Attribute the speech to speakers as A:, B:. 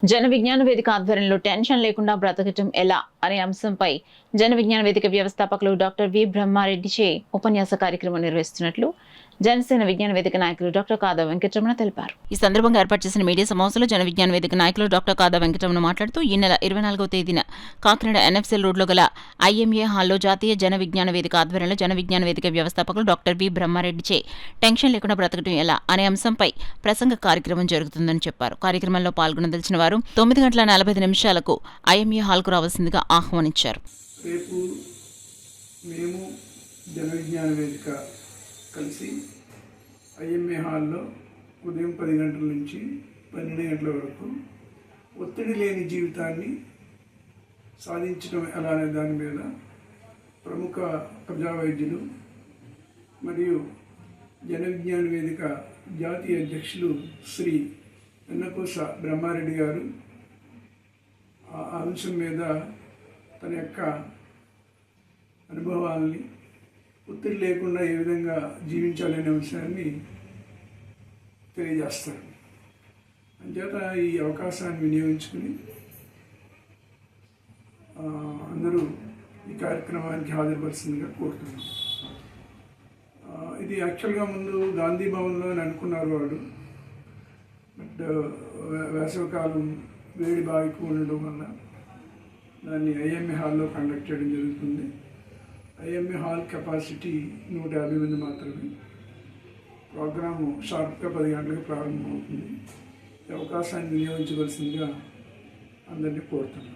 A: జన విజ్ఞాన వేదిక ఆధ్వర్యంలో టెన్షన్ లేకుండా బ్రతకటం ఎలా అనే అంశంపై జన విజ్ఞాన వేదిక వ్యవస్థాపకులు డాక్టర్ వి బ్రహ్మారెడ్డిచే ఉపన్యాస కార్యక్రమం నిర్వహిస్తున్నట్లు జనసేన విజ్ఞాన వేదిక నాయకులు డాక్టర్ కాదా వెంకటరమణ తెలిపారు. ఈ సందర్భంగా ఏర్పాటు చేసిన మీడియా సమావేశంలో జన విజ్ఞాన వేదిక నాయకులు డాక్టర్ కాదా వెంకటరమణ మాట్లాడుతూ ఈ నెల 24వ తేదీన కాకినాడ ఎన్ఎఫ్సిఎల్ రోడ్లో గల ఐఎంఏ హాల్లో జాతీయ జన విజ్ఞాన వేదిక ఆధ్వర్యంలో జన విజ్ఞాన వేదిక వ్యవస్థాపకులు డాక్టర్ వి బ్రహ్మారెడ్డిచే టెన్షన్ లేకుండా బ్రతకటం ఎలా అనే అంశంపై ప్రసంగ కార్యక్రమం జరుగుతుందని చెప్పారు. కార్యక్రమంలో పాల్గొనదలిచిన వారు 9:45 ఐఎంఏ హాల్కు రావాల్సిందిగా ఆహ్వానించారు.
B: రేపు మేము జన విజ్ఞాన వేదిక కలిసి ఐఎంఏ హాల్లో ఉదయం 10 గంటల నుంచి 12 గంటల వరకు ఒత్తిడి లేని జీవితాన్ని సాధించడం ఎలా అనే దాని మీద ప్రముఖ ప్రజా వైద్యులు మరియు జన విజ్ఞాన వేదిక జాతీయ అధ్యక్షులు శ్రీ వెన్నపూస బ్రహ్మారెడ్డి గారు ఆ అంశం మీద తన యొక్క అనుభవాల్ని ఒత్తిడి లేకుండా ఏ విధంగా జీవించాలనే అంశాన్ని తెలియజేస్తారు. అంచేత ఈ అవకాశాన్ని వినియోగించుకుని అందరూ ఈ కార్యక్రమానికి హాజరుపరిచిందిగా కోరుతున్నాం. ఇది యాక్చువల్గా ముందు గాంధీ భవన్లో అని అనుకున్నారు వాళ్ళు, బట్ వేసవికాలం వేడి బాగా ఎక్కువ ఉండడం వల్ల దాన్ని ఐఎంఏ హాల్లో కండక్ట్ చేయడం జరుగుతుంది. ఐఎంఏ హాల్ కెపాసిటీ 150 మంది మాత్రమే. ప్రోగ్రాము షార్ప్గా 10 గంటలకు ప్రారంభమవుతుంది. ఈ అవకాశాన్ని వినియోగించవలసిందిగా అందరినీ కోరుతున్నాను.